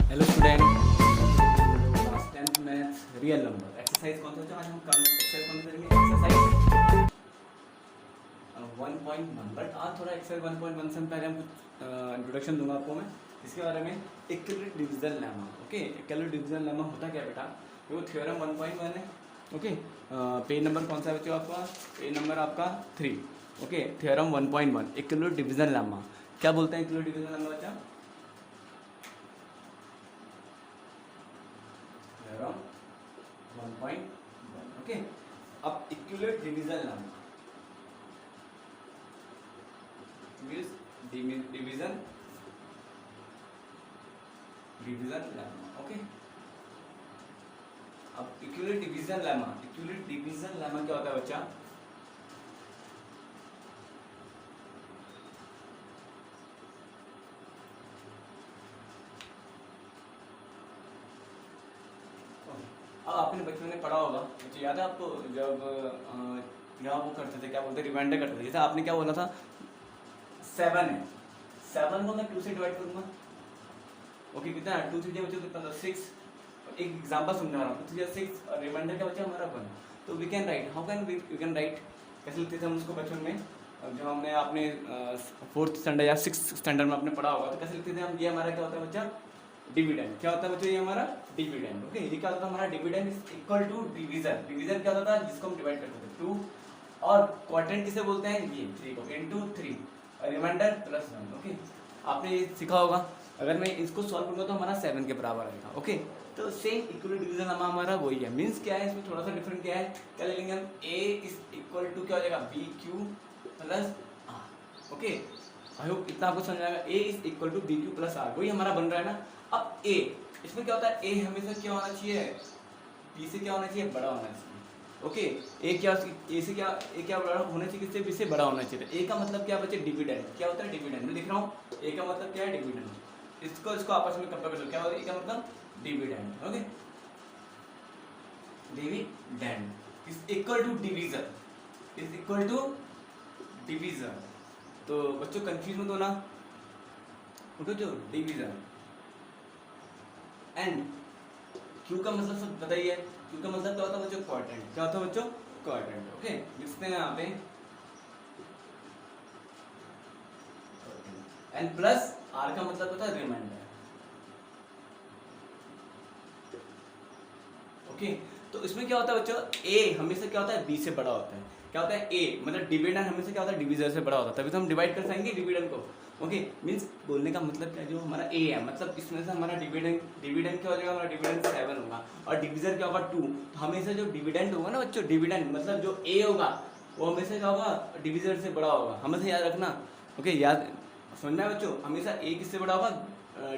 Hello student, class 10th maths real number exercise कौन सा बच्चा? आज हम एक्सरसाइज कौन सा करेंगे? एक्सरसाइज 1.1। बट आज थोड़ा एक्सरसाइज 1.1 से पहले हम कुछ इंट्रोडक्शन दूंगा आपको मैं इसके बारे में। Equilibrium division lemma. Okay, equilibrium division lemma होता क्या बेटा? वो थ्योरम 1.1 है। ओके, पेज नंबर कौन सा है बच्चों आपका? पेज नंबर आपका 3। Okay, theorem 1.1 equilibrium division lemma. क्या बोलते हैं इक्विलिब्रियम डिवीजन लेमा बच्चा? थ्योरम 1.1। ओके, अब equilibrium division lemma division lemma. Okay, अब इक्विलिब्रियम डिवीजन लेमा क्या होता है बच्चा? अब आपने बचपन में पढ़ा होगा, मुझे याद है आपको, जब यहाँ वो करते थे, क्या बोलते, रिमाइंडर करते थे। जैसे आपने क्या बोला था, 7 है, 7 को मैं 2 से डिवाइड करूंगा। ओके, कितना है? 2 3 बच्चों कितना था? 6। एक एग्जांपल समझा रहा हूँ। 2 3 6 और रिमाइंडर क्या बचा हमारा 1। तो we can write, how can we can write, कैसे लिखते थे हम उसको बचपन में? जब हमने आपने 4th स्टैंडर्ड या 6th स्टैंडर्ड में आपने पढ़ा होगा, तो कैसे लिखते थे हम? ये हमारा क्या होता है बच्चा? डिविडेंड। क्या होता है बच्चों? ये हमारा डिविडेंड। ओके, ये क्या होता है हमारा? Dividend is equal to division. Division क्या होता था? जिसको हम डिवाइड करते थे 2, और क्वाड्रेंट किसे बोलते हैं? ये 3 को, इनटू 3 और रिमाइंडर प्लस 1। ओके, आपने ये सीखा होगा। अगर मैं इसको सॉल्व करूंगा तो हमारा 7 के बराबर आएगा। ओके, तो सेम इक्वल डिवीजन हमारा वही है। मींस क्या है इसमें? थोड़ा सा डिफरेंट क्या है? क्या ले लेंगे हम? a इज इक्वल टू क्या हो जाएगा? B Q plus R. Okay, I hope इतना आपको समझ आएगा। a is equal to B Q plus R, वही हमारा बन रहा है ना। अब a, इसमें क्या होता है? a हमेशा क्या होना चाहिए? b से क्या होना चाहिए? बड़ा होना चाहिए। ओके, a क्या, a से क्या, a क्या बड़ा होना चाहिए? किससे? b से बड़ा होना चाहिए। a का मतलब क्या बच्चे? डिविडेंड। क्या होता है? डिविडेंड। मैं लिख रहा हूँ, a का मतलब क्या है? डिविडेंड। इसको आपस में कंपेयर करो, क्या होता है? a का मतलब dividend. Okay, dividend is equal to division, is equal to division. तो बच्चों कंफ्यूज मत होना, उठो जो डिवीजन। एंड क्यू का मतलब सब बताइए। क्यू का मतलब क्या होता है बच्चों? क्वाड्रेंट। क्या होता है बच्चों? क्वाड्रेंट। ओके, लिखते हैं यहाँ पे। एंड प्लस आर का मतलब होता है रिमाइंडर। ओके, तो इसमें क्या होता है बच्चों? ए हमेशा क्या होता है? बी से बड़ा होता है। क्या होता है? ए मतलब डिविडेंड हमेशा क्या होता है? डिवीजर से बड़ा होता है, तभी तो हम डिवाइड कर पाएंगे डिविडेंड को। ओके, मींस बोलने का मतलब क्या, जो हमारा ए है, मतलब इसमें से हमारा डिविडेंड क्या हो जाएगा? हमारा डिविडेंड 7 होगा, और डिवीजर क्या होगा? 2। तो हमेशा जो डिविडेंड होगा ना बच्चों, डिविडेंड मतलब जो ए होगा वो हमेशा क्या होगा? डिवीजर से बड़ा होगा। हमेशा याद रखना। ओके, याद समझना है बच्चों, हमेशा ए किससे बड़ा होगा?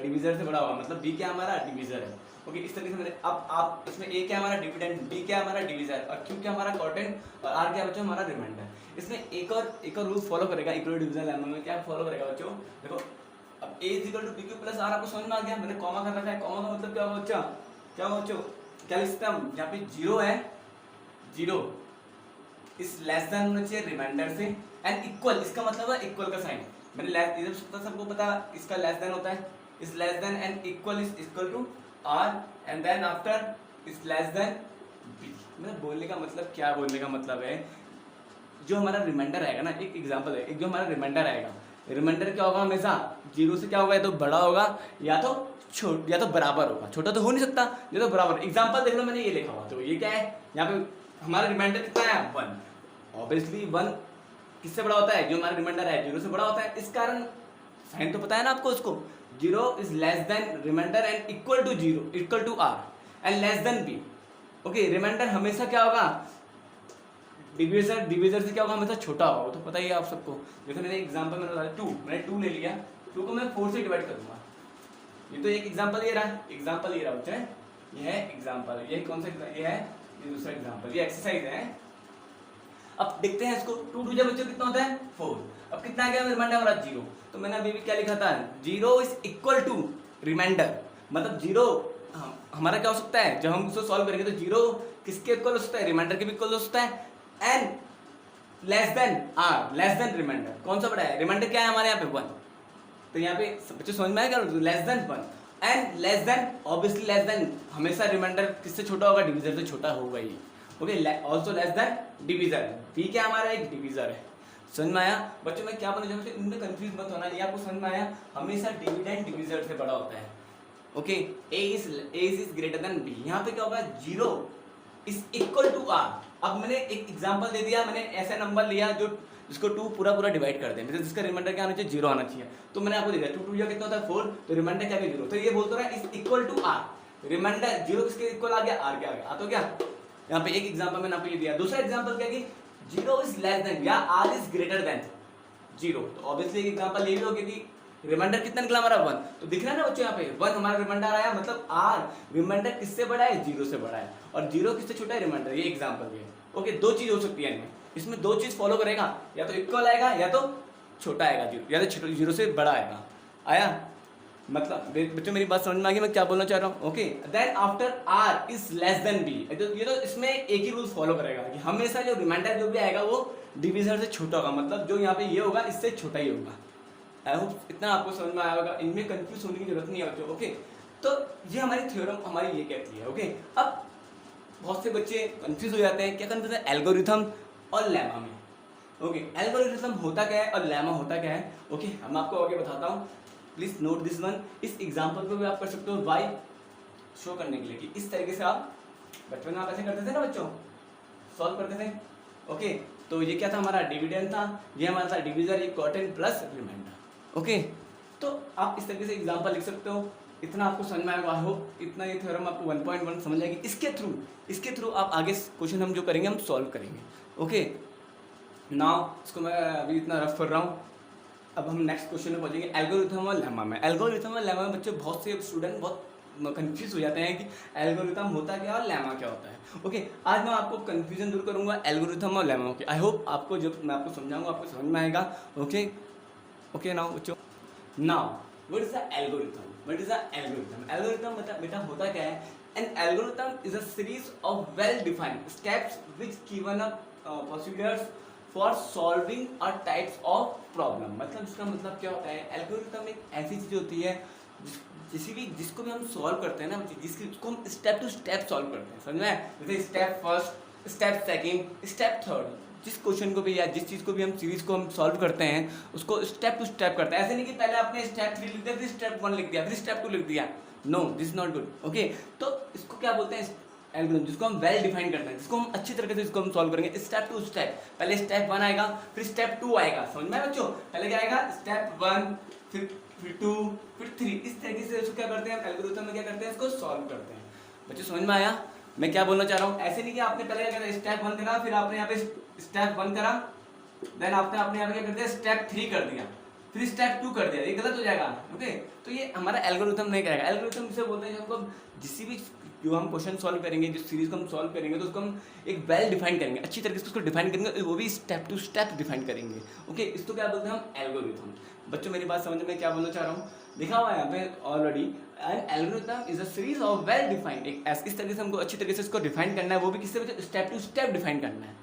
डिवीजर से बड़ा होगा। मतलब बी क्या हमारा? डिवीजर है। ओके, इस तरीके से मैंने अब आप इसमें ए क्या हमारा? डिविडेंड, बी क्या हमारा? डिवीजर, और क्यू क्या हमारा? क्वाड्रेंट, और आर क्या बच्चों? हमारा रिमाइंडर। इसमें एक और रूल फॉलो करेगा इक्वलिब्रियम डिवीजन लेमा में। क्या फॉलो करेगा बच्चों? देखो, अब a is equal to B Q plus R आपको समझ में आ गया। मैंने कॉमा कर रखा है। कॉमा का मतलब क्या होगा बच्चा? क्या होगा बच्चों? क्या लिखते हैं हम? यहाँ पे 0 है, 0 इस लेस देन होना चाहिए रिमाइंडर से, एंड इक्वल, इसका मतलब है इक्वल का साइन। मैंने लेस, इधर सबको पता इसका लेस देन होता है, is less than and equal is equal to R, and then after is less than B. मतलब बोलने का मतलब क्या? बोलने का मतलब है जो हमारा रिमाइंडर आएगा ना, एक एग्जांपल है, एक जो हमारा रिमाइंडर आएगा, रिमाइंडर क्या होगा? हमेशा 0 से क्या होगा? या तो बड़ा होगा या तो या तो बराबर होगा। छोटा तो हो नहीं सकता, या तो बराबर। एग्जांपल देख लो, मैंने ये लिखा हुआ, तो ये क्या है? यहाँ पे हमारा रिमाइंडर कितना है? 1। ऑब्वियसली 1 किससे बड़ा होता है? जो हमारा रिमाइंडर है 0 से बड़ा होता है। इस कारण साइन तो पता है ना आपको उसको। 0 is less than reminder and equal to 0, equal to R and less than B. Okay, reminder हमेशा क्या होगा? डिवीजर से क्या होगा? हमेशा छोटा होगा, वो तो पता ही है आप सबको। जैसे मैंने एग्जांपल में बताया 2, मैंने 2 ले लिया, 2 को मैं 4 से डिवाइड करूंगा। ये तो एक एग्जांपल ये रहा, एग्जांपल ये रहा बच्चे, ये है एग्जांपल। ये कौन सा? ये है, ये दूसरा एग्जांपल, ये एक्सरसाइज है। अब देखते हैं इसको। 2 2 जब बच्चों कितना होता है? 4। अब कितना आ गया रिमाइंडर हमारा? 0। तो मैंने अभी भी क्या लिखा था? 0 इज इक्वल टू रिमाइंडर, मतलब 0 हमारा क्या हो सकता है? जब हम इसको सॉल्व करेंगे तो 0 किसके इक्वल हो सकता है? रिमाइंडर के भी इक्वल हो सकता है, and less than R, less than reminder. कौन सा बड़ा है? रिमाइंडर क्या है हमारे यहाँ पे? 1। तो यहाँ पे बच्चे समझ में आएगा, less than 1। And less than, obviously less than हमेशा रिमाइंडर किससे छोटा होगा, डिविजर से छोटा होगा ही। Okay, also less than divisor, B क्या हमारा एक डिविजर है। समझ में आया बच्चों? मैं क्या बोलना चाहता हूँ, इनमें कंफ्यूज मत होना, ये आपको समझ में आया, हमेशा डिविडेंड डिविजर से बड़ा होता है। Okay, A is greater than B, यहाँ पे क्या होगा, 0 इज इक्वल टू आर। अब मैंने एक एग्जांपल दे दिया, मैंने ऐसा नंबर लिया जो जिसको 2 पूरा पूरा डिवाइड कर दे, मतलब जिसका रिमाइंडर क्या आना चाहिए, 0 आना चाहिए। तो मैंने आपको दे दिया 2 2 कितना होता है 4, तो रिमाइंडर क्या है 0। तो ये बोलता है is equal to R, reminder 0 किसके इक्वल आ गया, आर के आ गया। तो क्या यहाँ पे एक एग्जांपल मैंने आपको ये दिया। दूसरा एग्जांपल क्या है कि 0 इज लेस देन या आर इज ग्रेटर देन 0। तो ऑब्वियसली एक एग्जांपल ये भी होगा कि रिमाइंडर कितना निकला हमारा 1, तो दिख रहा है ना बच्चों यहाँ पे 1 हमारा रिमाइंडर आया, मतलब आर रिमाइंडर किससे बड़ा है, 0 से बड़ा है, और 0 किससे छोटा है, रिमाइंडर। ये एग्जांपल है। ओके, दो चीज हो सकती है इनमें, इसमें 2 चीज फॉलो करेगा, या तो इक्वल आएगा या तो छोटा आएगा 0, या तो 0 से बड़ा आएगा। आया मतलब बच्चों मेरी बात समझ में आ गई मैं क्या बोलना चाह रहा हूँ। Okay, then after R is less than B, ये तो इसमें एक ही रूल फॉलो करेगा कि हमेशा जो रिमाइंडर जो भी आएगा वो डिविजर से छोटा होगा, मतलब जो यहाँ पे ये होगा इससे छोटा ही होगा। आई होप इतना आपको समझ में आया होगा, इनमें कंफ्यूज होने की जरूरत नहीं है। ओके, तो ये हमारी थ्योरम हमारी ये कहती है। ओके, अब बहुत से बच्चे कंफ्यूज हो जाते हैं, क्या कंफ्यूज है, एल्गोरिथम और लेमा में। ओके, एल्गोरिथम होता क्या है और लेमा होता क्या है। ओके, हम आपको आगे बताता हूँ, प्लीज नोट दिस वन। इस एग्जाम्पल को भी आप कर सकते हो बाय शो करने के लिए कि इस तरीके से आप बचपन में आप ऐसे करते थे ना बच्चों, सॉल्व करते थे। ओके, तो ये क्या था, हमारा डिविडेंड था, ये हमारा था डिविजर, ये कॉटन प्लस रिमाइंडर। ओके, तो आप इस तरीके से एग्जाम्पल लिख सकते हो। इतना आपको समझ में आएगा, आई होप इतना ये थ्योरम आपको 1.1 समझ आएगी। इसके थ्रू आप आगे क्वेश्चन हम जो करेंगे हम सॉल्व करेंगे। ओके, नाउ इसको मैं अभी इतना रफ कर रहा हूँ, अब हम नेक्स्ट क्वेश्चन में पहुंचेंगे, एल्गोरिथम और लेमा में। एल्गोरिथम और लेमा में बच्चे बहुत से स्टूडेंट बहुत कंफ्यूज हो जाते हैं कि एल्गोरिथम होता क्या और लेमा क्या होता है। ओके, आज मैं आपको कंफ्यूजन दूर करूंगा एल्गोरिथम और लेमा के। आई होप आपको जब मैं आपको समझाऊंगा आपको समझ में आएगा। ओके ओके, नाउ बच्चों, now what is the algorithm, what is the algorithm. Algorithm मतलब बेटा होता क्या है, an algorithm is a series of well defined steps which given a procedures for solving a types of problem. मतलब इसका मतलब क्या होता है, एल्गोरिथम एक ऐसी चीज होती है जिसको भी हम सॉल्व करते हैं ना, जिसको हम स्टेप टू स्टेप सॉल्व करते हैं, समझ में, जैसे step first, step second, step third. जिस क्वेश्चन को भी या जिस चीज़ को भी हम सीरीज को हम सॉल्व करते हैं उसको स्टेप टू स्टेप करते हैं। ऐसे नहीं कि पहले आपने स्टेप 3 लिख दिया, फिर स्टेप 1 लिख दिया, फिर स्टेप 2 लिख दिया। No, this is not good. Okay, तो इसको क्या बोलते हैं, एल्गोरिथम, जिसको हम वेल डिफाइन करते हैं, जिसको हम अच्छी तरीके से इसको हम सॉल्व करेंगे स्टेप टू स्टेप। पहले स्टेप 1 आएगा, फिर स्टेप 2 आएगा, समझ में बच्चों, पहले क्या आएगा स्टेप 1, फिर 2, फिर 3। इस तरीके से इसको क्या करते हैं, एल्गोरिथम में क्या करते हैं, इसको सॉल्व करते हैं। बच्चों समझ में आया मैं क्या बोलना चाह रहा हूँ। ऐसे नहीं कि आपने पहले क्या करा, स्टेप 1 करा, फिर आपने यहाँ पे स्टेप 1 करा, देन आपने यहाँ पे क्या कर दिया, स्टेप 3 कर दिया, फिर स्टेप 2 कर दिया, ये गलत हो जाएगा। ओके, तो ये हमारा एल्गोरिथम नहीं करेगा। एल्गोरिथम इसे बोलते हैं हमको जिस भी जो हम क्वेश्चन सॉल्व करेंगे, जिस सीरीज को हम सॉल्व करेंगे, तो उसको हम एक वेल डिफाइन करेंगे, अच्छी तरीके से उसको डिफाइन करेंगे, वो भी स्टेप टू स्टेप डिफाइन करेंगे। ओके, इसको क्या बोलते हैं हम, एल्गोरिथम। बच्चों मेरी बात समझ में क्या बोलना चाह रहा हूँ, लिखा हुआ है यहाँ पे already, an algorithm is a series of well defined, एक इस तरीके से हमको अच्छी तरीके से इसको डिफाइन करना है, वो भी किससे, स्टेप टू स्टेप डिफाइन करना है।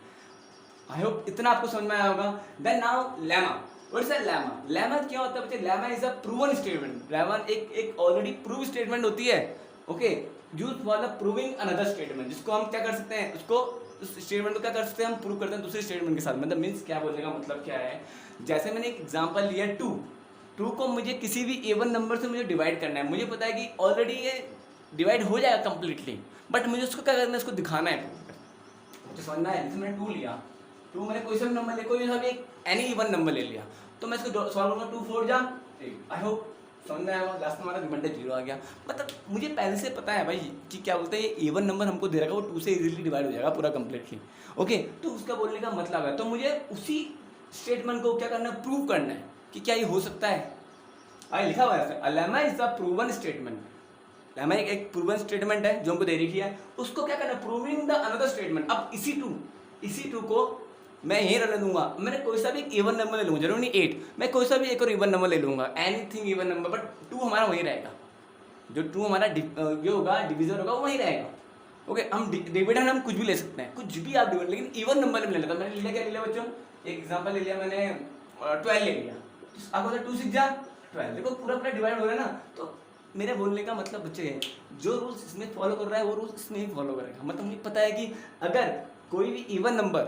आई होप इतना आपको समझ में आया होगा। Then now lemma, what is lemma. Lemma क्या होता है बच्चे, lemma is a proven statement. Lemma एक ऑलरेडी प्रूव स्टेटमेंट होती है। Okay, used for the proving another statement, जिसको हम क्या कर सकते हैं, उसको उस स्टेटमेंट को क्या कर सकते हैं, हम प्रूव करते हैं दूसरे स्टेटमेंट के साथ। मतलब मीन्स क्या बोलने का मतलब क्या है, जैसे मैंने एक एग्जांपल लिया 2 को मुझे किसी भी A1 नंबर से मुझे डिवाइड करना है, मुझे पता है कि ऑलरेडी ये डिवाइड हो जाएगा कंप्लीटली, बट मुझे उसको क्या करना है, इसको दिखाना है, मुझे समझना है। जैसे मैंने 2 लिया, 2 मैंने कोई सा भी नंबर ले, कोई सा भी एनी इवन नंबर ले लिया, तो मैं इसको सॉल्व करूँगा, 2 4 जा 8। आई होप समझ में आया, लास्ट में हमारा रिमाइंडर 0 आ गया। मतलब मुझे पहले से पता है भाई कि क्या बोलते हैं, ये A1 नंबर हमको दे रखा है, वो 2 से इजीली डिवाइड हो जाएगा पूरा कंप्लीटली। ओके, तो उसका बोलने का मतलब है, तो मुझे उसी स्टेटमेंट को क्या करना है, प्रूव करना है कि क्या ये हो सकता है। लिखा हुआ है lemma is the proven statement. Lemma एक प्रूवन स्टेटमेंट है जो हमको दे रखी है, उसको क्या करना है, प्रूविंग द अनदर स्टेटमेंट। अब इसी टू को मैं यहीं रख दूंगा, मैंने कोई सा भी इवन नंबर ले लूंगा, जरूर नहीं 8, मैं कोई सा भी एक और इवन नंबर ले लूंगा, एनीथिंग इवन नंबर, बट 2 हमारा वही रहेगा, जो 2 हमारा ये होगा डिविजन होगा वो वही रहेगा। ओके, हम डिविडेंड हम कुछ भी ले सकते हैं, कुछ भी आप डिविडेंड, लेकिन इवन नंबर में ले लेता। मैंने लिया क्या ले लिया बच्चों, एक एग्जाम्पल ले लिया मैंने 12 ले लिया, आपको 2 6 जा 12, देखो पूरा डिवाइड हो रहा है ना, तो मेरे बोलने का मतलब बच्चे है, जो रूल्स इसमें फॉलो कर रहा है वो रूल्स इसमें ही फॉलो करेगा। मतलब मुझे पता है कि अगर कोई भी इवन नंबर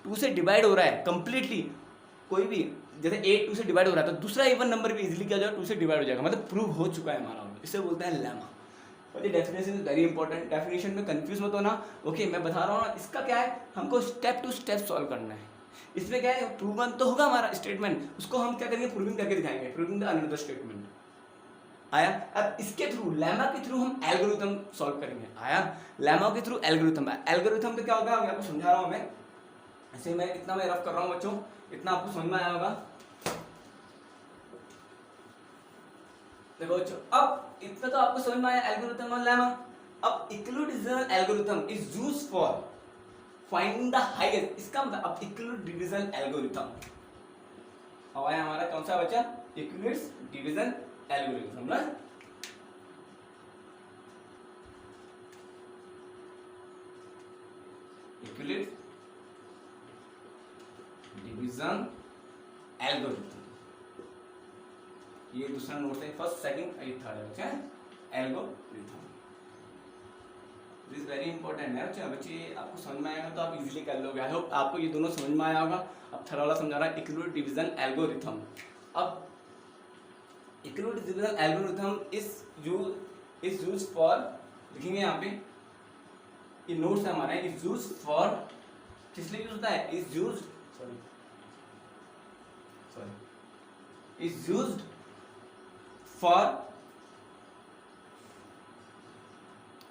2 से डिवाइड हो रहा है कंप्लीटली, कोई भी जैसे 8 2 से डिवाइड हो रहा है तो दूसरा इवन नंबर भी इजीली क्या हो जाएगा, 2 से डिवाइड हो जाएगा, मतलब प्रूव हो चुका है हमारा। इसे बोलते हैं लेमा। और ये definition is very important, definition में कंफ्यूज मत होना। ओके मैं बता रहा हूँ ना, इसका क्या है, हमको स्टेप टू स्टेप सॉल्व करना है। इसमें क्या है, प्रूवन तो होगा हमारा स्टेटमेंट, उसको हम क्या करेंगे, प्रूविंग करके दिखाएंगे, प्रूविंग द अनदर स्टेटमेंट। आया? अब इसके थ्रू, लेमा के थ्रू हम एल्गोरिथम सॉल्व करेंगे। आया? लेमा के थ्रू एल्गोरिथम। एल्गोरिथम तो क्या होगा, मैं आपको समझा रहा हूँ। मैं ऐसे मैं इतना मैं रफ कर रहा हूँ बच्चों, इतना आपको समझ में आया होगा। देखो बच्चों, अब इतना तो आपको समझ में आया एल्गोरिथम और लेमा। अब Euclid division algorithm is used for finding the highest, इसका मतलब अब इक्लूड डिवीजन एल्गोरिथम अब आया हमारा कौन सा बच्चा, इक्लूड डिवीजन एल्गोरिथम ना। इक्लूड डिवीजन एल्गोरिथम, ये दूसरा नोट है, फर्स्ट सेकंड थर्ड है बच्चा, एल्गोरिथम। दिस वेरी इंपॉर्टेंट है बच्चा। बच्चे आपको समझ में आएगा तो आप इजीली कर लोगे। आई होप आपको ये दोनों समझ में आया होगा। अब थर्ड वाला समझा रहा है, इक्लूड डिवीजन एल्गोरिथम। अब Euclid division algorithm is used for, लिखेंगे यहाँ पे, ये नोट्स है हमारा, इज यूज्ड फॉर, किस लिए यूज होता है, is used is used for,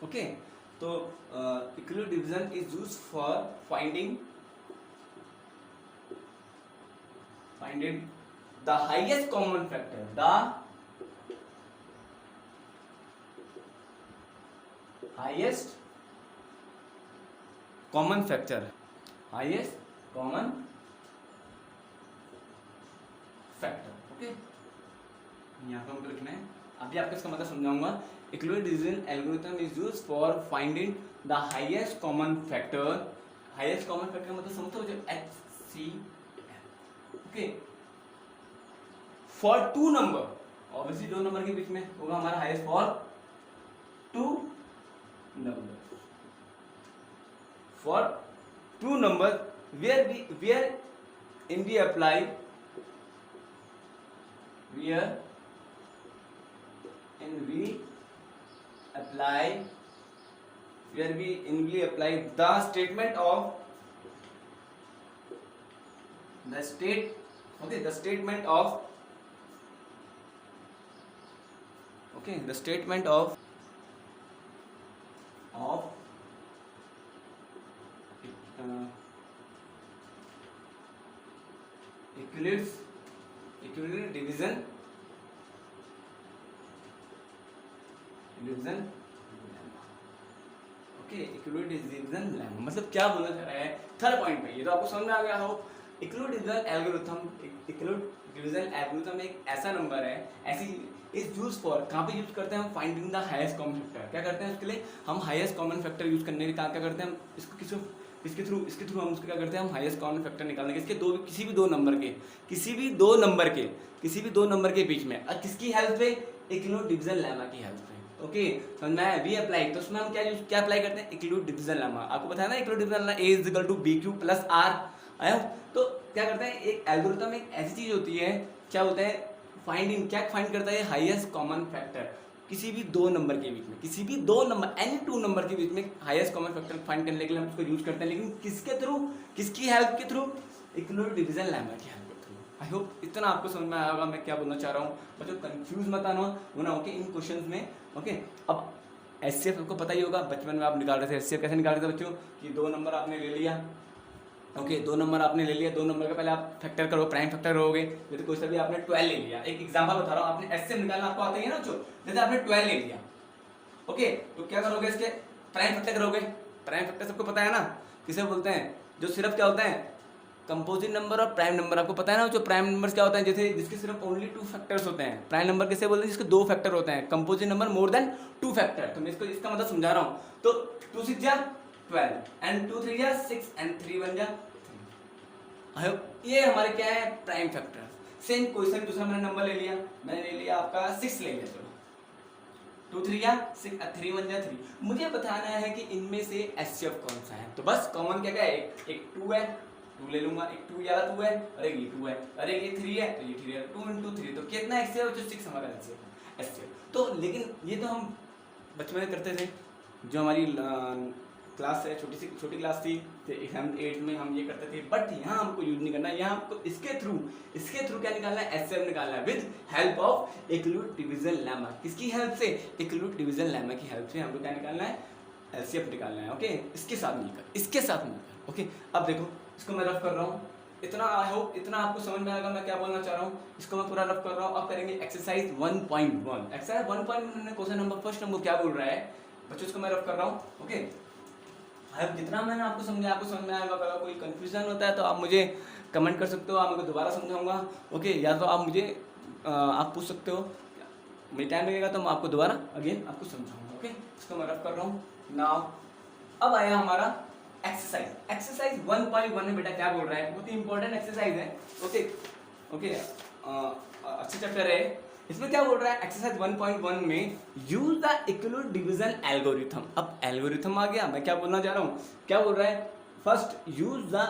okay, तो इक्लूड division is used for finding the highest common factor, the highest common factor, highest common factor। Okay, यहाँ पे हमको लिखना है, अभी आपको इसका मतलब समझाऊंगा। Euclid division algorithm is used for finding the highest common factor. Highest common factor मतलब समझते हो, जो HCF। Okay, for two number, obviously दो नंबर के बीच में होगा हमारा highest, for two number, for two number where in we apply the statement of the state, okay, the statement of, okay, the statement of equilibrium division okay, Euclid division lemma, मतलब क्या बोलना चाह रहा है थर्ड पॉइंट में, ये तो आपको समझ में आ गया हो। इक्लूड डिवीजन एल्गोरिथम एक ऐसा नंबर है, ऐसी इज यूज फॉर, कहाँ पे यूज करते हैं हम, finding the highest common factor. क्या करते हैं उसके लिए, हम हाईएस्ट कॉमन फैक्टर यूज करने के लिए क्या करते हैं, इसको इसके थ्रू हम उसके क्या करते हैं, हम हाईएस्ट कॉमन फैक्टर निकालने के, इसके किसी भी दो नंबर के बीच में, किसकी हेल्प पे, इक्लूड डिवीजन लेमा की हेल्प पे। ओके, समझ में आया, वी अप्लाई, तो उसमें हम क्या अप्लाई करते हैं, इक्लूड डिवीजन लेमा। आपको पता है ना, Euclid division lemma A is equal to BQ plus R। आया? तो क्या करते हैं, एक एल्गोरिथम एक ऐसी चीज होती है, क्या होता है, क्या फाइंड करता है, हाईएस्ट कॉमन फैक्टर, किसी भी दो नंबर के बीच में, किसी भी दो नंबर, एनी टू नंबर के बीच में हाईएस्ट कॉमन फैक्टर फाइंड करने के लिए हम उसको यूज करते हैं, लेकिन किसके थ्रू, किसकी हेल्प के थ्रू, इक्लूड डिवीजन लेमा की हेल्प के थ्रू। आई होप इतना आपको समझ में आया होगा मैं क्या बोलना चाह रहा हूँ। बच्चों कंफ्यूज मत होना, ओके, इन क्वेश्चंस में। ओके, अब HCF आपको पता ही होगा, बचपन में आप निकाल रहे थे HCF, कैसे निकाल रहे थे बच्चों, कि दो नंबर आपने ले लिया। ओके, दो नंबर आपने ले लिया, दो नंबर का पहले आप फैक्टर करो, प्राइम फैक्टर करोगे। जैसे कोई सा भी आपने 12 ले लिया, एक एग्जांपल बता रहा हूँ, आपने HCF निकालना आपको आता ही है ना बच्चों, जैसे आपने 12 ले लिया। ओके, तो क्या करोगे, इसके प्राइम फैक्टर करोगे। प्राइम फैक्टर सबको पता है ना, किसे बोलते हैं, जो सिर्फ क्या होता है, कंपोजिट नंबर और प्राइम नंबर। आपको पता है ना जो प्राइम नंबर्स क्या होता है, जैसे जिसके सिर्फ ओनली 2 फैक्टर्स होते हैं। प्राइम नंबर किसे बोलते हैं, जिसके 2 फैक्टर होते हैं। Composite number more than 2 factor. तो मैं इसको इसका मतलब समझा रहा हूँ। तो 2 6 जा 12 एंड 2 3 जा 6 एंड 3 1 जा 3। ये हमारे क्या है, प्राइम फैक्टर। सेम क्वेश्चन, दूसरा मैंने नंबर ले लिया, मैंने ले लिया आपका 6 ले लिया, चलो 2 3 या 6 3 1 या 3। मुझे बताना है कि इनमें से HCF कौन सा है। तो बस कॉमन क्या क्या है, एक 2 है, 2 ले लूंगा, एक 2 वाला 2 है और एक ये 2 है और एक ये 3 है तो ये 3 है, 2 × 3 तो कितना HCF, जो 6 हमारा HCF। तो लेकिन ये तो हम बचपन में करते थे, जो हमारी क्लास है, छोटी क्लास थी, तो 8 में हम ये करते थे। बट यहाँ हमको यूज नहीं करना है, यहाँ हमको इसके थ्रू क्या निकालना है, HCF निकालना है with help of Euclid division lemma. किसकी हेल्प से, इक्लूड डिवीजन लेमा की हेल्प से हमको क्या निकालना है, LCF निकालना है। ओके, इसके साथ मिलकर। ओके, अब देखो इसको मैं रफ कर रहा हूँ, इतना आई होप इतना आपको समझ में आएगा मैं क्या बोलना चाह रहा हूँ। इसको मैं पूरा रफ कर रहा हूँ। अब करेंगे एक्सरसाइज 1.1। एक्सरसाइज 1.1 में क्वेश्चन नंबर फर्स्ट हमको क्या बोल रहा है बच्चों, इसको मैं रफ कर रहा हूँ। ओके, अब जितना मैंने आपको समझा आपको समझ में आएगा। अगर कोई कंफ्यूजन होता है तो आप मुझे कमेंट कर सकते हो, आप मेरे को दोबारा समझाऊंगा। ओके, या तो आप मुझे आप पूछ सकते हो, मुझे टाइम लगेगा तो मैं आपको दोबारा अगेन आपको समझाऊंगा। ओके, इसको मैं रफ कर रहा हूँ नाउ। अब आया हमारा एक्सरसाइज 1.1 में बेटा क्या बोल रहा है, बहुत ही इंपॉर्टेंट एक्सरसाइज है। ओके, अच्छा चैप्टर है। इसमें क्या बोल रहा है, एक्सरसाइज 1.1 में use the equal division algorithm. अब एल्गोरिथम आ गया, मैं क्या बोलना चाह रहा हूँ, क्या बोल रहा है, first use the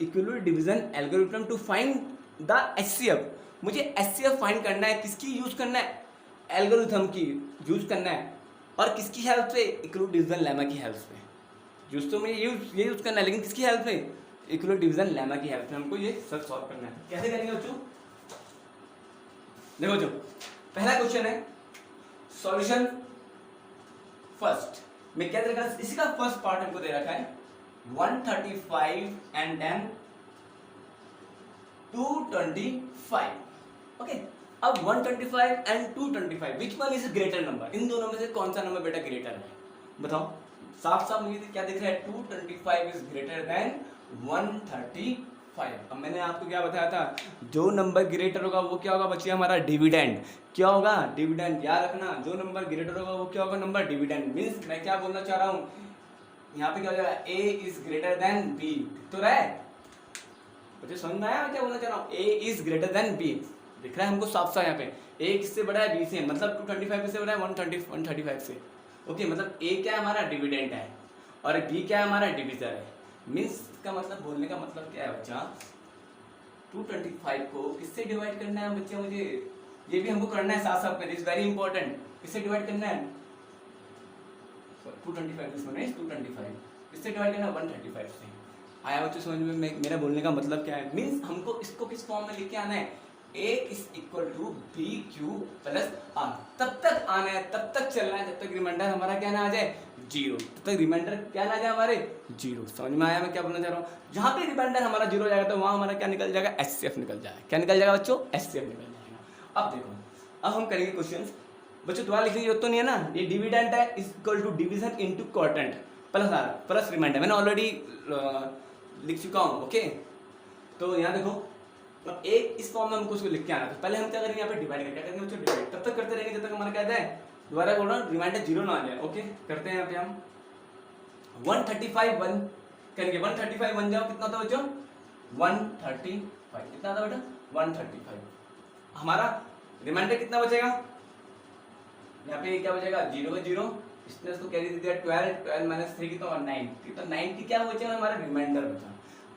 equal division algorithm to find the HCF। मुझे HCF फाइंड करना है, किसकी यूज करना है, एल्गोरिथम की यूज करना है, और किसकी हेल्प से, इक्वल डिवीजन लेमा की हेल्प से। यूज तो मुझे ये यूज करना है, लेकिन किसकी हेल्प से, इक्वल डिवीजन लेमा की हेल्प से हमको ये सब सॉल्व करना है। कैसे करेंगे बच्चों, देखो जो पहला क्वेश्चन है सॉल्यूशन फर्स्ट में क्या दे रखा है, इसी का फर्स्ट पार्ट हमको दे रखा है 135 एंड देन 225। ओके, अब 125 and 225 which one is greater number, इन दोनों में से कौन सा नंबर बेटा ग्रेटर है, बताओ। साफ मुझे क्या दिख रहा है, 225 इज ग्रेटर देन 135। अब मैंने आपको क्या बताया था, जो नंबर ग्रेटर होगा वो क्या होगा बच्चे, हमारा डिविडेंड। क्या होगा, डिविडेंड। याद रखना, जो नंबर ग्रेटर होगा वो क्या होगा, नंबर डिविडेंड। मींस मैं क्या बोलना चाह रहा हूँ, यहाँ पे क्या हो जाएगा, A is greater then B। तो रहा है बच्चे, समझ में आया मैं क्या बोलना चाह रहा हूँ, A is greater then B। दिख रहा है हमको साफ साफ यहाँ पे, A किससे बड़ा है, B से, मतलब 225 से बड़ा है 135 से। ओके, मतलब A क्या है, हमारा डिविडेंड है, और B क्या है, हमारा डिविजर है। मीन्स इसका मतलब, बोलने का मतलब क्या है बच्चा, 225 को किससे डिवाइड करना है बच्चे, मुझे ये भी हमको करना है साथ साथ में, इज वेरी इंपॉर्टेंट। किससे डिवाइड करना है, 225 किससे डिवाइड करना है, 135 से। आया बच्चों समझ में मेरा बोलने का मतलब क्या है, मीन्स हमको इसको किस फॉर्म में लिख के आना है, A is equal to BQ plus R। तब तक आना है, तब तक चलना है जब तक रिमाइंडर हमारा क्या ना आ जाए, 0। तब तक रिमाइंडर क्या ना आ जाए हमारे, 0। समझ में आया मैं क्या बोलना चाह रहा हूँ। जहाँ पे रिमाइंडर हमारा 0 हो जाएगा तो वहाँ हमारा क्या निकल जाएगा, HCF निकल जाएगा। क्या निकल जाएगा बच्चों, HCF निकल जाएगा। अब देखो, अब हम करेंगे क्वेश्चन बच्चों, दोबारा लिखने की जरूरत तो नहीं है ना। ये डिविडेंड है, is equal to division into quotient plus R plus remainder, मैंने ऑलरेडी लिख चुका हूँ। ओके, तो यहाँ देखो, अब एक इस फॉर्म में हमको उसको लिख के आना था। पहले हम क्या करेंगे, यहाँ पे डिवाइड करके करेंगे बच्चों, डिवाइड तब तक करते रहेंगे जब तक हमारा क्या है, दोबारा बोल रहा हूँ, रिमाइंडर 0 ना आ जाए। ओके, करते हैं यहाँ पे हम 135 1 करेंगे, 135 बन जाओ, कितना था बच्चों, 135। कितना था बेटा, 135। हमारा रिमाइंडर कितना बचेगा, यहाँ पे क्या बचेगा, 0 है 0, इसने उसको कैरी दे दिया 12 माइनस 3 कितना, 9। तो 90 क्या बचेगा, हमारा रिमाइंडर बचा।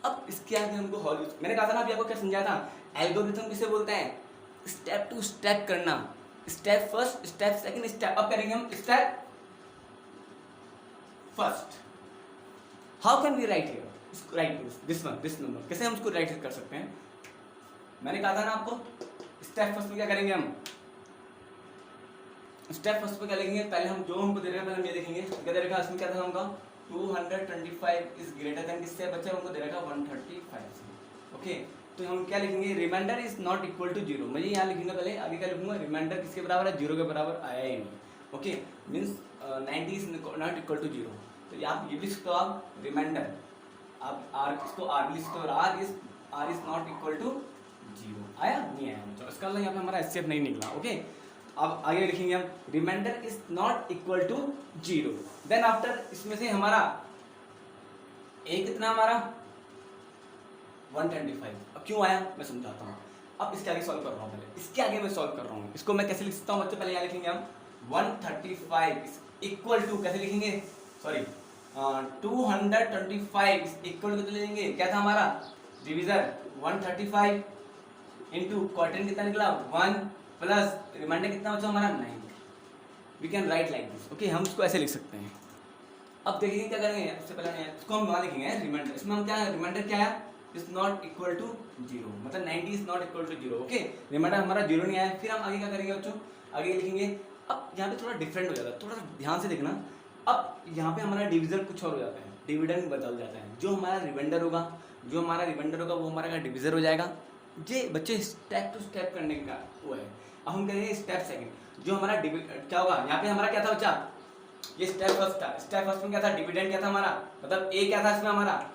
अब इसके आगे हमको हॉल यूज, मैंने कहा था ना अभी आपको क्या समझाया था, एल्गोरिथम किसे बोलते हैं, स्टेप टू स्टेप करना, step first, step second, step. अब करेंगे हम step first. How can we write here, write this number, कैसे हम उसको राइट कर सकते हैं। मैंने कहा था ना आपको, स्टेप फर्स्ट में क्या करेंगे हम, स्टेप फर्स्ट में क्या लिखेंगे, पहले हम जो हमको दे रखा है पहले हम ये देखेंगे क्या दे रखा है, इसमें क्या था हमका 225 इज ग्रेटर देन, किससे बच्चा हमको दे रखा है 135 से। ओके, तो हम क्या लिखेंगे, reminder is not equal to 0। मैं यहाँ लिखूंगा, पहले आगे क्या लिखूंगा, रिमाइंडर किसके बराबर है, 0 के बराबर आया ही नहीं। Okay, means 90 is not equal to 0। तो आप ये भी लिख सकते हो, आप रिमाइंडर, आप R इसको R भी लिख सकते हो, R is not equal to 0। आया नहीं आया बच्चों, इसका मतलब यहाँ पे हमारा HCF नहीं निकला। ओके, अब आगे लिखेंगे हम, reminder is not equal to 0। Then after इसमें से हमारा A कितना, हमारा 125। अब क्यों आया मैं समझाता हूँ। अब इसके आगे सॉल्व कर रहा हूँ, पहले इसके आगे मैं सॉल्व कर रहा हूँ। इसको मैं कैसे लिख सकता हूँ बच्चों, पहले यहाँ लिखेंगे हम 135 इक्वल टू कैसे लिखेंगे, सॉरी 225 इक्वल टू लिखेंगे, क्या था हमारा डिवीजर 135 इंटू क्वार्टर कितना निकला 1 प्लस रिमाइंडर कितना बचा हमारा 9। We can write like this, okay हम इसको ऐसे लिख सकते हैं। अब देखिए क्या करेंगे, सबसे पहले इसको हम वहाँ लिखेंगे रिमाइंडर, इसमें हम क्या है रिमाइंडर क्या है इज नॉट इक्वल टू 0, मतलब 90 is not equal to 0, okay reminder हमारा 0 नहीं आया। फिर हम आगे क्या करेंगे बच्चों, आगे लिखेंगे। अब यहाँ पे थोड़ा डिफरेंट हो जाता है, थोड़ा सा ध्यान से देखना। अब यहाँ पे हमारा डिविजन कुछ और हो जाता है, डिविडेंड बदल जाता है। जो हमारा रिमाइंडर होगा वो हमारा डिविजर हो जाएगा। ये बच्चे स्टेप टू स्टेप करने का वो है। अब हम करेंगे स्टेप सेकंड। जो हमारा क्या होगा, यहाँ पे हमारा क्या था बच्चा, ये स्टेप फर्स्ट था। स्टेप फर्स्ट में क्या था, डिविडेंड क्या था हमारा, मतलब ए क्या था इसमें हमारा,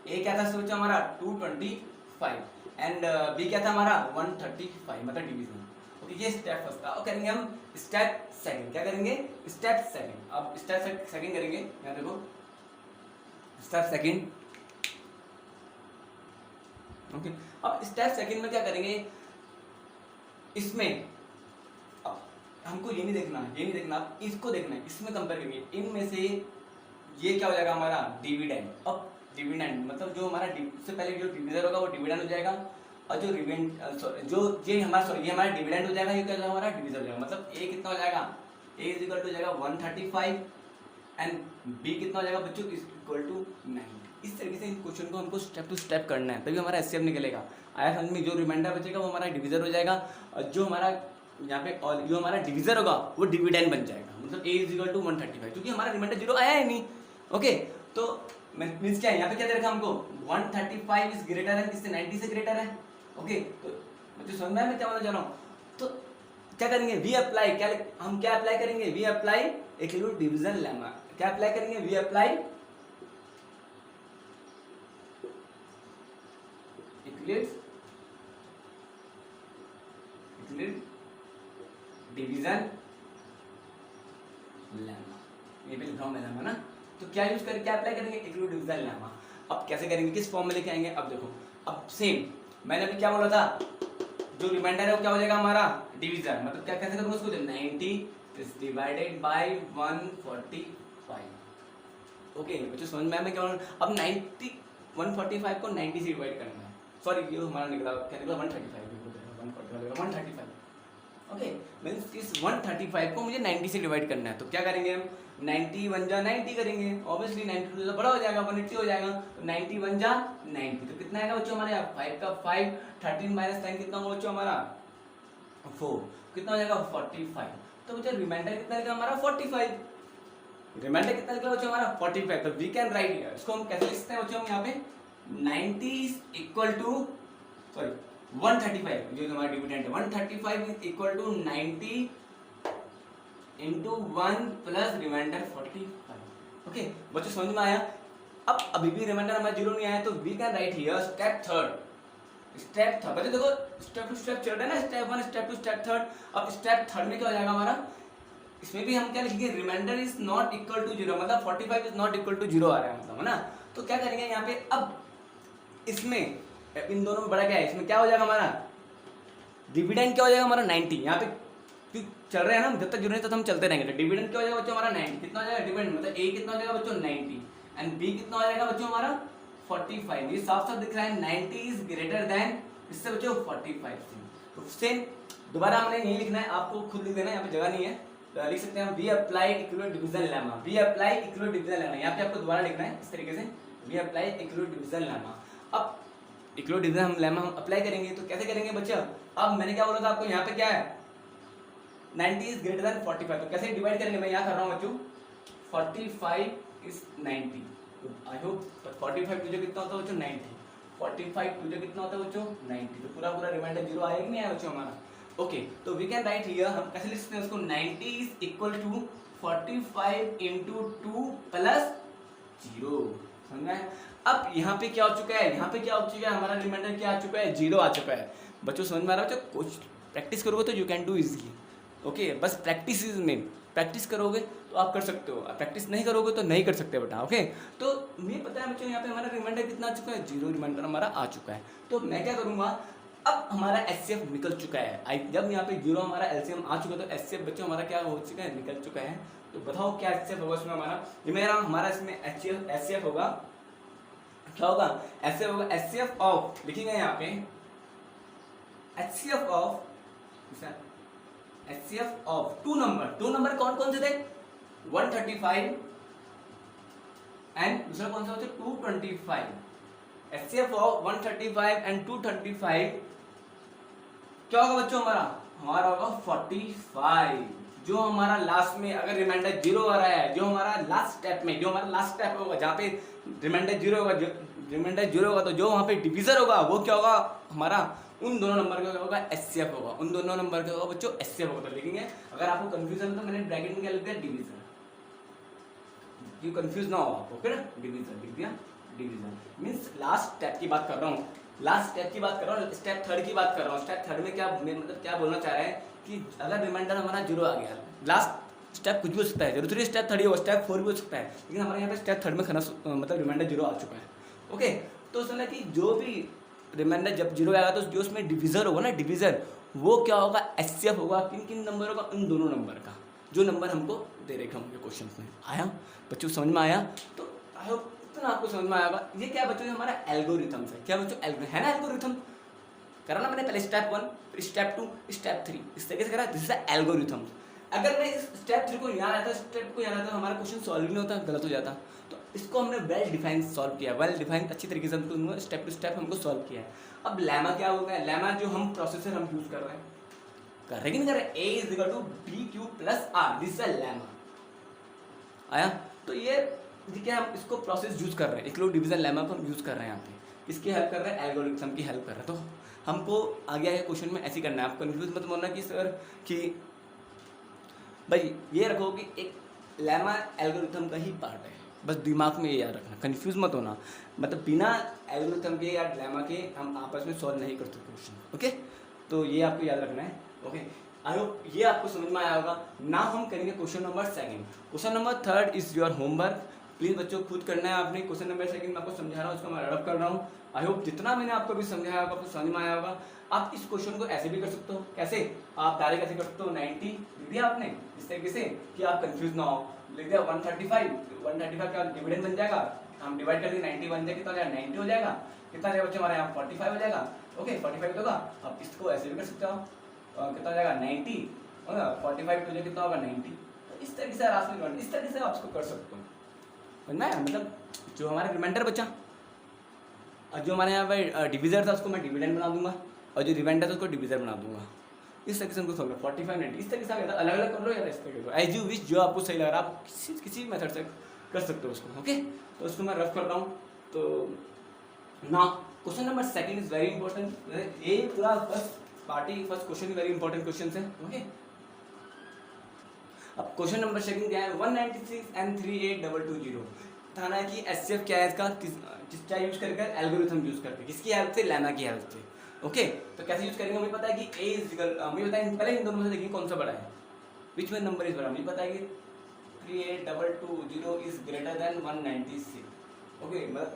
ए क्या था इसमें बच्चा हमारा 225 एंड बी क्या था हमारा 135, मतलब डिवीजन। ओके ये स्टेप फर्स्ट था। और करेंगे हम स्टेप सेकंड, क्या करेंगे स्टेप सेकंड। अब स्टेप सेकंड करेंगे, यहाँ देखो स्टेप सेकंड। ओके अब स्टेप सेकंड में क्या करेंगे, इसमें अब हमको ये नहीं देखना, अब इसको देखना है, इसमें कंपेयर करेंगे। इनमें से ये क्या हो जाएगा हमारा डिविडेंड। अब डिविडेंड मतलब जो हमारा सबसे पहले जो डिविजर होगा वो डिविडेंड हो जाएगा, और जो ये हमारा डिविडेंड हो जाएगा, ये क्या हमारा डिविजर हो जाएगा। मतलब ए कितना हो जाएगा, ए इज इक्वल टू हो जाएगा 135 एंड बी कितना हो जाएगा बच्चों इक्वल टू 9। इस तरीके से इन क्वेश्चन को हमको स्टेप टू स्टेप करना है, तभी हमारा एचसीएफ निकलेगा। आया समझ में, जो रिमाइंडर बचेगा वो हमारा डिविजर हो जाएगा, और जो हमारा यहाँ पे और जो हमारा डिविजर होगा वो डिविडेंड बन जाएगा। मतलब ए इज इक्वल टू 135, क्योंकि हमारा रिमाइंडर 0 आया ही नहीं। ओके तो मीन्स क्या है, यहाँ पे क्या दे रखा हमको 135 इज ग्रेटर है किससे, 90 से ग्रेटर है। ओके तो मुझे समझ में आया मैं क्या बोलना चाह रहा हूँ। तो क्या करेंगे, वी अप्लाई, हम क्या अप्लाई करेंगे, we apply equal division lemma. क्या अप्लाई करेंगे, वी अप्लाई डिवीजन लेमा, ये भी लिखा हूं मैं ना। तो क्या यूज करके क्या अप्लाई करेंगे, इक्वल डिवीजन लेमा। अब कैसे करेंगे, किस फॉर्म में लेके आएंगे, अब देखो अब सेम मैंने अभी क्या बोला था, जो रिमाइंडर है वो क्या हो जाएगा हमारा डिवीजर। मतलब क्या कैसे करूंगा उसको, 90 इज डिवाइडेड बाय 145। ओके बच्चों समझ में आया मैं क्या बोल रहा हूं। अब 145 को 90 से डिवाइड करना है, सॉरी ये हमारा निकला क्या निकला 135। ओके मींस इस 135 को मुझे 90 से डिवाइड करना है। तो क्या करेंगे हम, 90 1 जा 90 करेंगे, ऑब्वियसली 90 तो बड़ा हो जाएगा 180 हो जाएगा, तो 90 1 जा 90। तो कितना आएगा बच्चों हमारे 5 का 5, 13 माइनस 10 कितना होगा बच्चों हमारा 4, कितना हो जाएगा 45। तो बच्चों रिमाइंडर कितना निकला हमारा 45, रिमाइंडर कितना निकला बच्चों हमारा 45। तो वी कैन राइट हियर, इसको हम कैसे लिख सकते हैं बच्चों, हम यहाँ पे 90 इज इक्वल टू सॉरी 135, जो हमारा डिविडेंड है 135 is equal to 90 into 1 plus reminder 45। Okay बच्चों समझ में आया। अब अभी भी रिमाइंडर हमारा 0 नहीं आया, तो we can write here step third. बच्चों देखो स्टेप टू स्टेप चल रहा है ना, स्टेप 1 स्टेप 2 स्टेप 3। अब स्टेप 3 में क्या हो जाएगा हमारा, इसमें भी हम क्या लिखेंगे, reminder is not equal to 0, मतलब 45 इज नॉट इक्वल टू 0 आ रहा है मतलब, है ना। तो क्या करेंगे यहाँ पे, अब इसमें इन दोनों में बड़ा क्या है, इसमें क्या हो जाएगा हमारा डिविडेंड क्या हो जाएगा हमारा 90। यहाँ पे चल रहे हैं ना, जब तक 0 नहीं तब हम चलते रहेंगे। तो डिविडेंड क्या हो जाएगा बच्चों हमारा 90, कितना हो जाएगा डिविडेंड, मतलब ए कितना हो जाएगा बच्चों 90 एंड बी कितना हो जाएगा बच्चों हमारा 45। ये साफ साफ दिख रहा है 90 इज ग्रेटर देन इससे बच्चों 45 से। तो सेम दोबारा हमने नहीं लिखना है, आपको खुद लिख देना है, यहाँ पे जगह नहीं है, तो लिख सकते हैं we apply equal division lemma. We apply equal division lemma, यहाँ पे आपको दोबारा लिखना है इस तरीके से, we apply equal division lemma. अब इक्वल डिवीजन हम लेमा हम अप्लाई करेंगे, तो कैसे करेंगे बच्चा। अब मैंने क्या बोला था आपको, यहाँ पे क्या है 90 इज ग्रेटर देन 45, तो कैसे डिवाइड करेंगे, मैं यहाँ कर रहा हूँ बच्चों 45 इज 90। आई होप 45 टू जो कितना होता है बच्चों 90, 45 टू जो कितना होता है बच्चों 90। तो पूरा रिमाइंडर 0 आएगा नहीं आया बच्चों हमारा। ओके तो वी कैन राइट हियर, हम कैसे लिख सकते हैं उसको, 90 is equal to 45 into 2 plus 0। समझ में। अब यहाँ पे क्या हो चुका है, यहाँ पे क्या हो चुका है, हमारा रिमाइंडर क्या आ चुका है 0 आ चुका है बच्चों। समझ में आ रहा है बच्चों, कुछ प्रैक्टिस करोगे तो you can do easily. Okay बस प्रैक्टिस इज मेन, प्रैक्टिस करोगे तो आप कर सकते हो, प्रैक्टिस नहीं करोगे तो नहीं कर सकते बेटा। ओके तो मुझे पता है बच्चों यहाँ पे हमारा रिमाइंडर कितना आ चुका है 0 रिमाइंडर हमारा आ चुका है। तो मैं क्या करूँगा, अब हमारा एचसीएफ निकल चुका है। जब यहाँ पे 0 हमारा एलसीएम आ चुका है तो एचसीएफ बच्चों हमारा क्या हो चुका है, निकल चुका है। तो बताओ क्या एचसीएफ होगा इसमें हमारा, ये मेरा हमारा इसमें एचसीएफ होगा, क्या होगा, एचसीएफ होगा, एचसीएफ ऑफ लिखेंगे यहाँ पे, एचसीएफ ऑफ टू नंबर कौन कौन से थे, 135 एंड दूसरा कौन सा होता है 225। एचसीएफ ऑफ 135 एंड 225 क्या होगा बच्चों, हमारा होगा 45। जो हमारा लास्ट में अगर रिमाइंडर 0 आ रहा है, जो हमारा लास्ट स्टेप होगा जहाँ पे रिमाइंडर 0 होगा, तो जो वहाँ पे डिवीजर होगा वो क्या होगा हमारा, उन दोनों नंबर का होगा एचसीएफ होगा, उन दोनों नंबर का होगा बच्चों एचसीएफ होगा। तो लिखेंगे, अगर आपको कंफ्यूजन है तो मैंने ब्रैकेट में क्या लिख दिया, डिवीजर, क्यों कंफ्यूज ना हो आपको, फिर डिवीजर लिख दिया। डिवीजन मीन्स लास्ट स्टेप की बात कर रहा हूँ, स्टेप थर्ड की बात कर रहा हूँ। स्टेप थर्ड में क्या मतलब क्या बोलना चाह रहा है कि अगर रिमाइंडर हमारा 0 आ गया, लास्ट स्टेप कुछ भी हो सकता है, जरूरी स्टेप 3 हो, स्टेप 4 भी हो सकता है, लेकिन हमारे यहाँ पे स्टेप 3 में मतलब रिमाइंडर 0 आ चुका है। ओके, तो समझा कि जो भी रिमाइंडर जब 0 आएगा तो जो उसमें डिवीजर होगा ना, डिवीजर वो क्या होगा, एचसीएफ होगा। किन किन नंबरों का, उन दोनों नंबर का, जो नंबर हमको दे रखे होंगे क्वेश्चन में। आया बच्चों, समझ में आया? तो आई होप इतना आपको समझ में आएगा। ये क्या बच्चों, हमारा एल्गोरिथम है, क्या बच्चों है ना, एल्गोरिथम करा ना मैंने, पहले स्टेप 1, फिर स्टेप 2, स्टेप 3, इस तरीके से करा, दिस इज एल्गोरिथम। अगर मैं इस स्टेप 3 को यहाँ आता, स्टेप को यहाँ आता, हमारा क्वेश्चन सॉल्व नहीं होता, गलत हो जाता। तो इसको हमने वेल डिफाइन सॉल्व किया, वेल डिफाइन अच्छी तरीके से हमको स्टेप टू स्टेप हमको सॉल्व किया है। अब लेमा क्या होगा, लेमा जो हम प्रोसेसर हम यूज कर रहे हैं, कि नहीं कर रहे, A is equal to BQ plus R, this is lemma. आया? तो ये क्या, हम इसको प्रोसेस यूज कर रहे हैं, इक्लो डिवीजन लेमा को हम यूज कर रहे हैं यहाँ पे, इसकी हेल्प कर रहे हैं, एल्गोरिथम की हेल्प कर रहे हैं। तो हमको आगे आगे क्वेश्चन में ऐसे करना है, आप कंफ्यूज मत होना कि सर कि भाई ये रखो कि एक लेमा एल्गोरिथम का ही पार्ट है, बस दिमाग में ये याद रखना, कंफ्यूज मत होना। मतलब बिना एल्गोरिथम के या लेमा के हम आपस में सॉल्व नहीं कर सकते क्वेश्चन। ओके, तो ये आपको याद रखना है। ओके, आई होप ये आपको समझ में आया होगा। नाउ हम करेंगे question number 2। Question number 3 is your homework, please बच्चों खुद करना है आपने। क्वेश्चन नंबर 2 मैं आपको समझा रहा हूँ, उसको मैं रब कर रहा हूँ। आई होप जितना मैंने आपको भी समझाया होगा आपको समझ में आया होगा। आप इस क्वेश्चन को ऐसे भी कर सकते हो, कैसे आप डायरेक्ट कैसे कर सकते हो, 90 लिख दिया आपने इस तरीके से कि आप कंफ्यूज ना हो, लिख दिया 135 का डिविडेंड बन जाएगा, हम डिवाइड कर दिए 90 बन जाएगा, कितना हो जाएगा 90 हो जाएगा, कितना जाएगा बच्चे हमारे यहाँ 45 हो जाएगा। ओके 45 होगा, आप इसको ऐसे भी कर सकते हो, कितना हो जाएगा 90 होगा, 45 तो कितना होगा 90। तो इस तरीके से आराम से इस तरीके से आप इसको कर सकते हो, समझना है? मतलब जो हमारा रिमाइंडर बचा और जो हमारे यहाँ पे डिवीजर था उसको मैं डिविडेंड बना दूंगा, और जो रिमाइंडर था उसको डिवीजर बना दूंगा। इस तरीके से हमको सॉल्व 45 90 इस तरीके से अलग अलग कर लो या इस तरीके से एज यू विश, जो आपको सही लग रहा है आप किसी मेथड से कर सकते हो उसको। ओके, तो उसको मैं रफ कर रहा हूँ। तो ना question number 2 is very important, ये पूरा first question very important question है। ओके, अब क्वेश्चन नंबर 2 क्या है, 196 and 38220 थाना की एचसीएफ क्या है इसका, किसका यूज करके, एल्गोरिथम यूज करके, किसकी हेल्प से, लेमा की हेल्प से। ओके, तो कैसे यूज करेंगे, हमें पता है कि ए इज इक्वल, हमें पता है पहले इन दोनों में से देखिए कौन सा बड़ा है, विच में नंबर इज बड़ा, मुझे पता है कि 38220 इज ग्रेटर देन 196। ओके, मतलब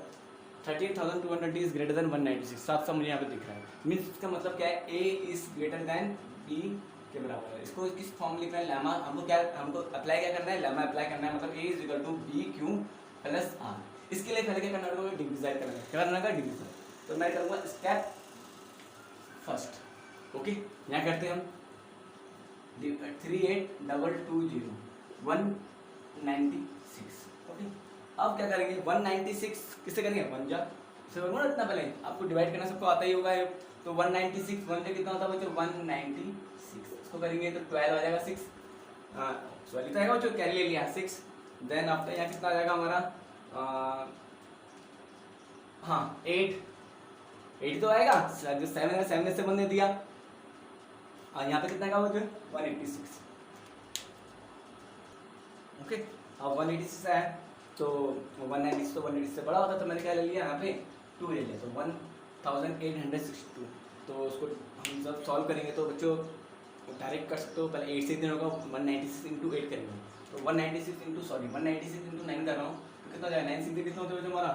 38,220 इज ग्रेटर देन 196, साफ मुझे यहाँ पे दिख रहा है। मीन्स इसका मतलब क्या है, ए इज ग्रेटर देन बी के बराबर है। इसको किस फॉर्म लिख रहे हैं, लेमा, हमको अप्लाई क्या करना है, लेमा अप्लाई करना है, मतलब A is equal to B Q plus R. इसके लिए पहले क्या करना होगा, डिविजन करना है डिविजन। तो मैं करूँगा स्टेप फर्स्ट। ओके, यहाँ करते हैं हम 38220 196। ओके, अब क्या करेंगे, 196 किससे करेंगे, 1 जा से करूँगा ना, इतना पहले आपको डिवाइड करना सबको आता ही होगा। तो 196 1 से कितना होता है बच्चों, 196, इसको करेंगे तो 12 आ जाएगा 6, सॉरी तो आएगा बच्चों, कैरी ले लिया 6। देन आफ्टर यहाँ कितना आ जाएगा हमारा, हाँ 8 तो आएगा, जो 7 है 7 से 1 ने दिया, और यहाँ पे कितना का बच्चों 186। ओके, अब 186 आया तो 196 तो 180 से बड़ा होता, तो मैंने क्या ले लिया यहाँ पे 2 ले लिया, तो 1862। तो उसको हम जब सॉल्व करेंगे तो बच्चों डायरेक्ट कर सकते हो, पहले 8 से दिन होगा, 196 इंटू 8 करेंगे, तो 196 इंटू 9 कर रहा हूँ, तो कितना जाएगा 9 से कितना होता है हमारा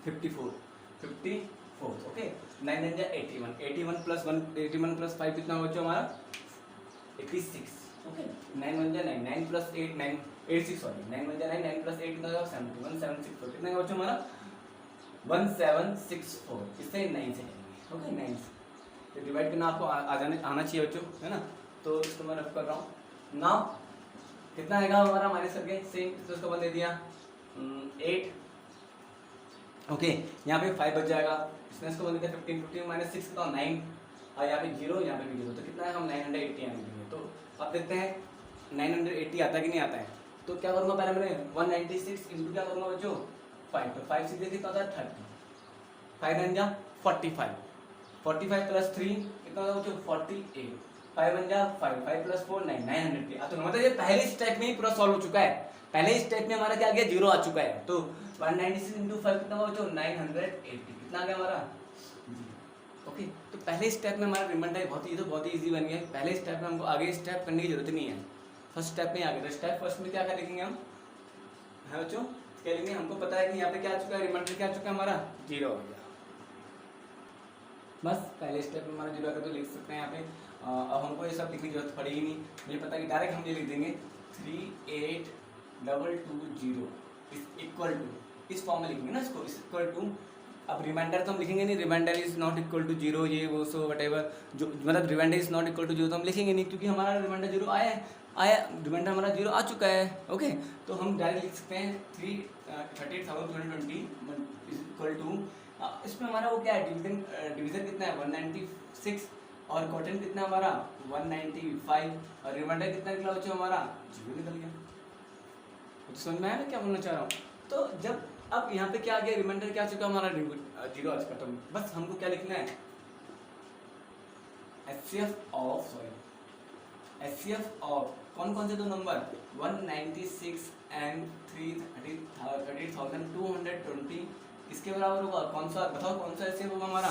54 4, ओके 9 9 जा 81, 81 प्लस 1, 81 प्लस 5 कितना बच्चों हमारा 86, ओके 9 1 जा 9, 9 प्लस 8 9 86, सॉरी 9 1 जा 9, 9 प्लस 8 कितना होगा 71, 764 कितना होगा बच्चों हमारा 1764, इससे 9 से करेंगे, ओके 9 से तो डिवाइड करना आपको आना चाहिए बच्चों, है ना। तो इसको मैं रफ कर रहा हूँ नाउ, कितना आएगा हमारा माइनस करके सेम तो इसको बन दे दिया 8, ओके यहाँ पे 5 बच जाएगा, इसने इसको बन दिया 15, 15 माइनस 6 कितना 9, और यहाँ पे 0, यहाँ पे भी 0, तो कितना है हम 980 आने देंगे। तो अब देखते हैं 980 आता है कि नहीं आता है। तो क्या करूँगा पहले मैंने 196 इंटू क्या करूँगा बच्चों 5, तो 5 सीधे कितना होता है 30, 5 9 जा 45, 45 प्लस 3 कितना होगा बच्चों 48, 5 1 जा 5, 5 प्लस 4 9, 900। तो मतलब ये पहले स्टेप में ही पूरा सॉल्व हो चुका है, पहले स्टेप में हमारा क्या आ गया 0 आ चुका है। तो 196 इंटू 5 कितना होगा बच्चों 980, कितना आ गया हमारा, ओके। तो पहले स्टेप में हमारा रिमाइंडर बहुत ही इजी बन गया। पहले स्टेप में हमको आगे स्टेप करने की जरूरत नहीं है, फर्स्ट स्टेप में आ गया। तो स्टेप फर्स्ट में क्या क्या लिखेंगे हम, है बच्चों क्या लिखेंगे, हमको पता है कि यहाँ पे क्या आ चुका है, रिमाइंडर क्या आ चुका है हमारा 0 हो गया। बस पहले स्टेप में हमारा 0 आकर तो लिख सकते हैं यहाँ पे। अब हमको ये सब लिखने की जरूरत पड़ेगी नहीं, मुझे पता है कि डायरेक्ट हम ये लिख देंगे 38220 इक्वल टू, इस फॉर्म में लिखेंगे ना इसको, इक्वल टू। अब रिमाइंडर तो हम लिखेंगे नहीं, reminder is not equal to 0 ये वो सो वट एवर, जो मतलब reminder is not equal to 0 तो हम लिखेंगे नहीं, क्योंकि हमारा रिमाइंडर 0 आया रिमाइंडर हमारा 0 आ चुका है, ओके। तो हम डायरेक्ट लिख सकते हैं 38,220 इक्वल टू, इसमें हमारा वो क्या है डिवीजन कितना है 196, और क्वोटिएंट कितना है हमारा 195, और रिमाइंडर कितना निकला बच्चों हमारा 0 निकल गया। तो समझ में आया मैं क्या बोलना चाह रहा हूँ। तो जब अब यहाँ पे क्या आ गया, रिमाइंडर क्या आ चुका हमारा 0 आ चुका, तो बस हमको क्या लिखना है HCF ऑफ कौन से दो नंबर 196 एंड 30,220 इसके बराबर होगा कौन सा, बताओ कौन सा HCF होगा हमारा,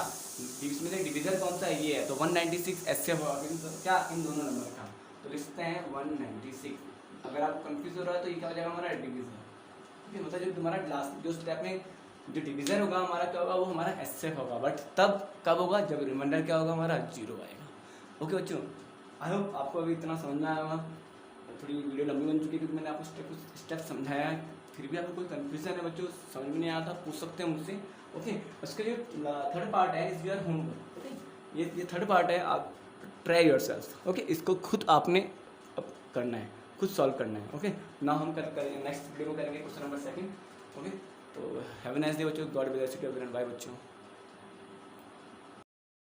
इसमें से डिवीजन कौन सा है ये है, तो 196 HCF होगा क्या इन दोनों नंबर का। तो लिखते हैं 196, अगर आप कंफ्यूज हो रहा है तो ये क्या हो जाएगा हमारा डिवीजन, मतलब जो तुम्हारा लास्ट जो स्टेप में जो डिवीजन होगा हमारा क्या होगा वो हमारा HCF होगा, बट तब कब होगा जब रिमाइंडर क्या होगा हमारा 0 आएगा। ओके बच्चों, आई होप आपको अभी इतना समझ में आया होगा। थोड़ी वीडियो लंबी बन चुकी है क्योंकि मैंने आपको स्टेप समझाया है, फिर भी आपको कोई कंफ्यूजन है बच्चों, समझ में नहीं आया था पूछ सकते हैं मुझसे, ओके। उसके जो थर्ड पार्ट है इज योर होमवर्क, ओके। ये थर्ड पार्ट है, आप ट्राई योरसेल्फ, ओके। इसको खुद आपने करना है, खुद सॉल्व करना है, ओके। ना हम करेंगे नेक्स्ट वीडियो में करेंगे क्वेश्चन नंबर 2, ओके। तो हैव अ नाइस डे बच्चों, गॉड ब्लेस यू, बाय बच्चों।